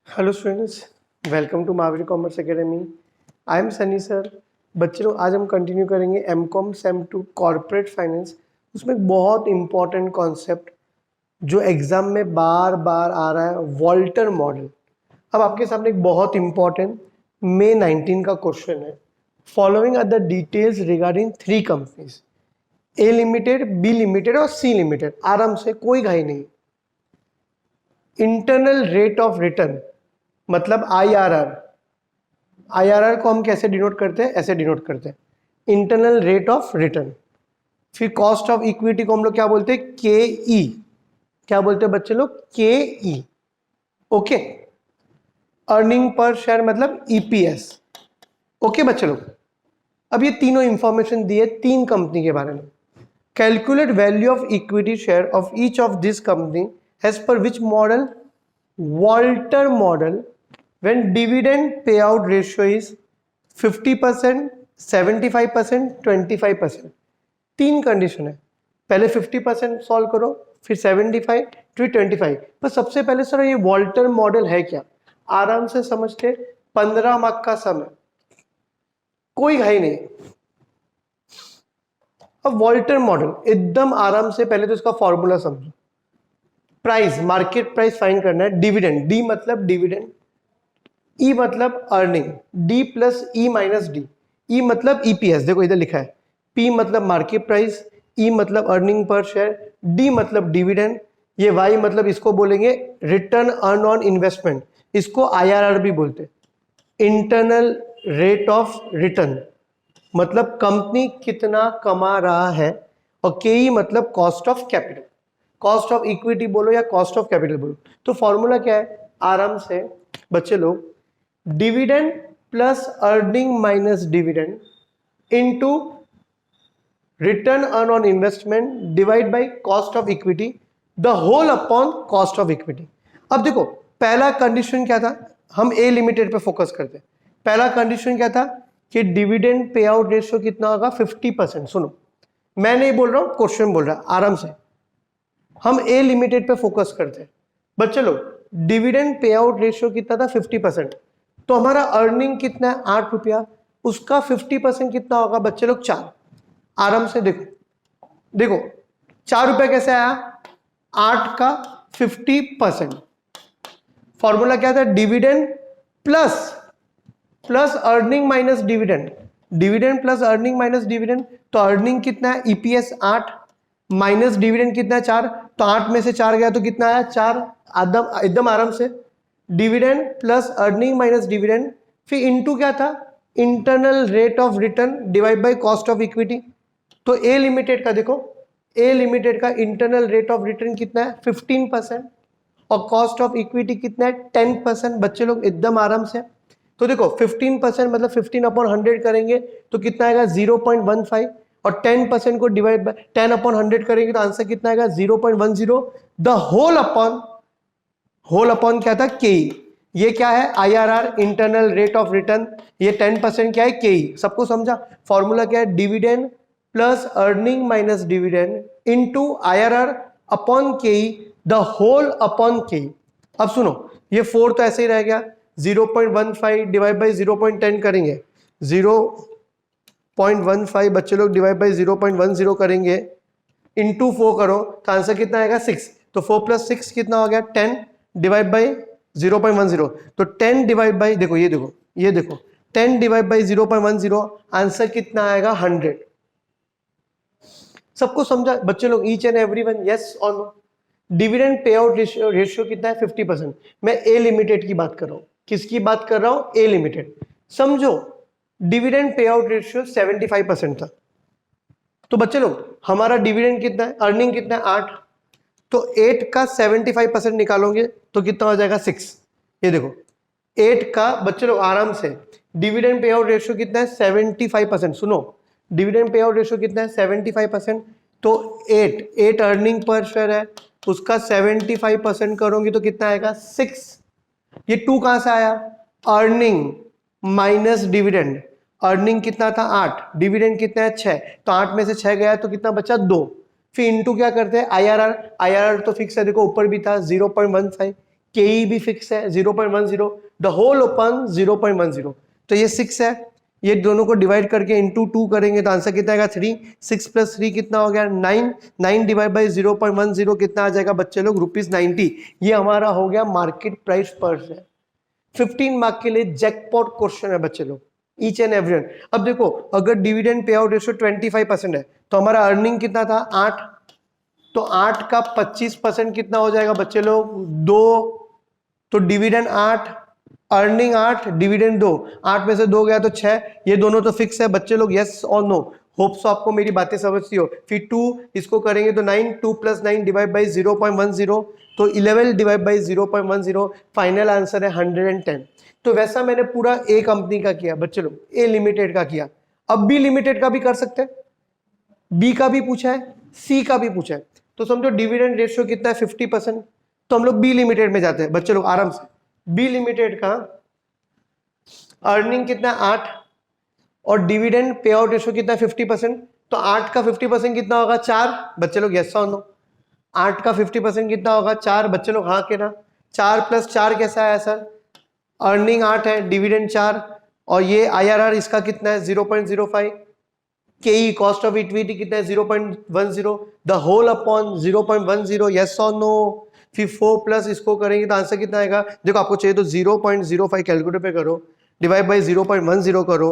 Hello students, welcome to Mahavir commerce academy. I am Sunny sir. बच्चे लोग, आज हम कंटिन्यू करेंगे एमकॉम सेम 2 कॉर्पोरेट फाइनेंस। उसमें एक बहुत इंपॉर्टेंट कॉन्सेप्ट जो एग्जाम में बार बार आ रहा है, वॉल्टर मॉडल। अब आपके सामने एक बहुत इंपॉर्टेंट May 19 का क्वेश्चन है। Following are the details regarding 3 companies, A limited, B limited और सी लिमिटेड। आराम से, कोई घाई नहीं। इंटरनल रेट ऑफ रिटर्न मतलब IRR। IRR को हम कैसे डिनोट करते हैं? ऐसे डिनोट करते हैं, इंटरनल रेट ऑफ रिटर्न। फिर कॉस्ट ऑफ इक्विटी को हम लोग क्या बोलते हैं? KE। क्या बोलते हैं बच्चे लोग? KE। Okay. Earning per share मतलब EPS। ओके बच्चे लोग, अब ये तीनों इंफॉर्मेशन दिए 3 कंपनी के बारे में। Calculate value of equity share of each of this company as per which model? Walter model. when dividend payout ratio is 50%, 75%, 25%। 3 condition है। पहले 50% सॉल्व करो, फिर 75, फिर 25। पर सबसे पहले सर ये वॉल्टर मॉडल है क्या? आराम से समझते। 15 मार्क का समय, कोई घाई नहीं। अब वॉल्टर मॉडल एकदम आराम से, पहले तो इसका फॉर्मूला समझो। प्राइस, मार्केट प्राइस फाइंड करना है। डिविडेंड, डी मतलब डिविडेंड, ई मतलब earning, D plus E minus D. ई मतलब EPS, देखो इधर लिखा है। पी मतलब मार्केट प्राइस, ई मतलब अर्निंग पर शेयर, डी मतलब डिविडेंड। ये वाई मतलब इसको बोलेंगे रिटर्न अर्न ऑन इन्वेस्टमेंट, इसको IRR भी बोलते हैं। इंटरनल रेट ऑफ रिटर्न मतलब कंपनी कितना कमा रहा है, और KE मतलब cost of capital. Cost of equity बोलो या कॉस्ट ऑफ कैपिटल बोलो। तो फॉर्मूला क्या है? आराम से बच्चे लोग, dividend plus earning minus dividend into return earn on investment divide by cost of equity, the whole upon cost of equity. अब देखो, पहला कंडीशन क्या था? हम ए लिमिटेड पे फोकस करते हैं। पहला कंडीशन क्या था कि डिविडेंड पे आउट रेशियो कितना होगा? 50%। सुनो, मैं नहीं बोल रहा हूं, क्वेश्चन बोल रहा है। आराम से हम ए लिमिटेड पे फोकस करते हैं। बच्चे लोग, डिविडेंड पे आउट रेशियो कितना था? 50%। तो हमारा अर्निंग कितना है? 8 रुपया। उसका 50% कितना होगा बच्चे लोग? 4। आराम से देखो, देखो 4 रुपया कैसे आया? 8 का 50%। फॉर्मूला क्या था? Dividend plus plus earning minus dividend, dividend plus earning minus dividend. तो अर्निंग कितना है? EPS 8 माइनस डिविडेंड कितना है? 4। तो 8 में से 4 गया तो कितना आया? 4। एकदम आराम से, dividend plus earning minus dividend, फिर इनटू क्या था? Internal rate of return divide by cost of equity. तो ए लिमिटेड का देखो, ए लिमिटेड का इंटरनल रेट ऑफ रिटर्न कितना है? 15%। और कॉस्ट ऑफ इक्विटी कितना है? 10%। बच्चे लोग एकदम आराम से, तो देखो 15% मतलब 15 अपॉन 100 करेंगे तो कितना आएगा? 0.15। और 10% को डिवाइड बाय 10 अपॉन 100 करेंगे तो आंसर कितना आएगा? 0.10। द होल अपॉन क्या था? KE। ये क्या है? IRR, internal rate of return. ये 10% क्या है? KE। सबको समझा? फॉर्मूला क्या है? Dividend plus earning minus dividend into IRR upon KE, the whole upon KE। अब सुनो, ये 4 तो ऐसे ही रह गया। 0.15 डिवाइड बाई 0.10 करेंगे, 0.15 बच्चे लोग डिवाइड बाई 0.10 करेंगे, इनटू 4 करो तो आंसर कितना आएगा? 6। तो 4 प्लस 6 कितना हो गया? 10 डिवाइड बाई 0.10। तो 10 डिवाइड बाई, देखो ये देखो, ये देखो 10 डिवाइड बाई 0.10, आंसर कितना आएगा? 100। सबको समझा बच्चे लोग? ईच एंड एवरीवन, यस और no? Dividend pay out ratio कितना है? 50%। मैं ए लिमिटेड की बात कर रहा हूं। किसकी बात कर रहा हूं? ए लिमिटेड। समझो, डिविडेंड पे आउट रेशियो 75% था। तो बच्चे लोग, हमारा डिविडेंड कितना है? अर्निंग कितना है? 8। तो 8 का 75% निकालोगे तो कितना हो जाएगा? 6। ये देखो 8 का, बच्चे लोग आराम से, डिविडेंड पे आउट रेशियो कितना है? 75%। सुनो, डिविडेंड पे आउट रेशियो कितना है? 75%। तो 8 अर्निंग पर शेयर है, उसका 75% करोगे तो कितना आएगा? 6। ये 2 कहां से आया? Earning minus dividend. अर्निंग कितना था? 8। डिविडेंड कितना है? 6। तो 8 में से 6 गया तो कितना बचा? 2। फिर इनटू क्या करते हैं? IRR। IRR तो फिक्स है, देखो ऊपर भी था 0.15। KE भी फिक्स है 0.10, द होल अपन 0.10, तो ये 6 है, ये दोनों को डिवाइड करके इंटू 2 करेंगे तो आंसर कितना आएगा 3, 6 + 3 कितना हो गया 9, 9 डिवाइड बाई 0.10 कितना आ जाएगा बच्चे लोग ₹90। ये हमारा हो गया मार्केट प्राइस पर शेयर। 15 मार्क के लिए जैकपॉट क्वेश्चन है बच्चे लोग, ईच एंड एवरी वन। अब देखो अगर डिविडेंड पे आउट रेशियो 25% है तो हमारा अर्निंग कितना था 8, तो 8 का 25% कितना हो जाएगा बच्चे लोग 2, तो डिविडेंड 8, अर्निंग 8, डिविडेंड 2, 8 में से 2 गया तो 6, ये दोनों तो फिक्स है बच्चे लोग, यस और नो। होप सो आपको मेरी बातें समझती हो। फिर 2 इसको करेंगे तो 9, 2 + 9 डिवाइड बाई 0.10, तो 11 डिवाइड बाई 0.10, फाइनल आंसर है 110। तो वैसा मैंने पूरा ए कंपनी का किया बच्चे लोग, ए लिमिटेड का किया। अब बी लिमिटेड का भी कर सकते हैं, बी का भी पूछा है, सी का भी पूछा है, तो समझो डिविडेंड रेशियो कितना है 50%, तो हम लोग बी लिमिटेड में जाते हैं बच्चे लोग आराम से। बी लिमिटेड का अर्निंग कितना 8 और डिविडेंड पे आउट रेशियो कितना 50%, तो 8 का 50% कितना होगा 4 बच्चे लोग, यस और नो। 8 का 50% कितना होगा 4 बच्चे लोग, हाँ के ना। 4 + 4 कैसा है सर, अर्निंग 8 है, डिविडेंड 4, और ये IRR इसका कितना है 0.05, KE कॉस्ट ऑफ इक्विटी कितना है 0.10, द होल अपॉन 0.10, यस और नो। फिर 4 प्लस इसको करेंगे तो आंसर कितना आएगा, देखो आपको चाहिए तो 0.05 कैलकुलेटर पे करो, डिवाइड बाई 0.10 करो,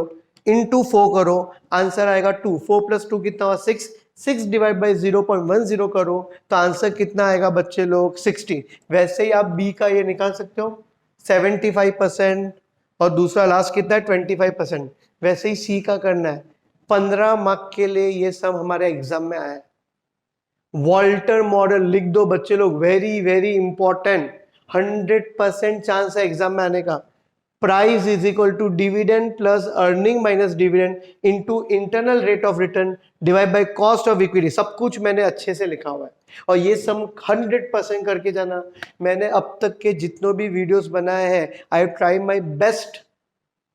इनटू 4 करो, आंसर आएगा 2, 4 + 2 कितना हुआ 6, 6 डिवाइड बाई 0.10 करो तो आंसर कितना आएगा बच्चे लोग 60। वैसे ही आप बी का ये निकाल सकते हो 75% और दूसरा लास्ट कितना है 25%। वैसे ही सी का करना है। 15 मार्क के लिए ये सब हमारे एग्जाम में आया है। वॉल्टर मॉडल लिख दो बच्चे लोग, वेरी वेरी इंपॉर्टेंट, 100% चांस है एग्जाम में आने का। Price is equal to dividend plus earning minus dividend into internal rate of return divide by cost of equity, सब कुछ मैंने अच्छे से लिखा हुआ है और ये सब 100% करके जाना। मैंने अब तक के जितने भी वीडियोस बनाए हैं, आई ट्राई माई बेस्ट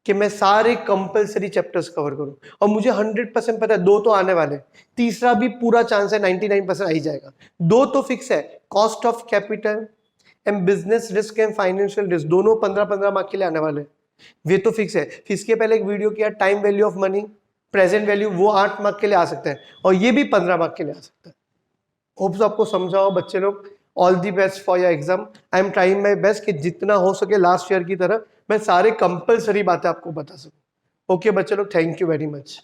कि मैं सारे कंपलसरी चैप्टर्स कवर करूं और मुझे 100% पता है 2 तो आने वाले, तीसरा भी पूरा चांस है 99% आ ही जाएगा। 2 तो फिक्स है, cost of capital and business risk and financial risk, दोनों 15-15 मार्क के लिए आने वाले, ये तो फिक्स है। फिर इसके पहले एक वीडियो किया time value of money, present value, वो 8 मार्क के लिए आ सकता है और ये भी 15 मार्क के लिए आ सकता है। होप्स आपको समझाओ बच्चे लोग। All the best for your exam. I am trying my best कि जितना हो सके लास्ट ईयर की तरह मैं सारे कंपलसरी बातें आपको बता सकूं। ओके बच्चे लोग, थैंक यू वेरी मच।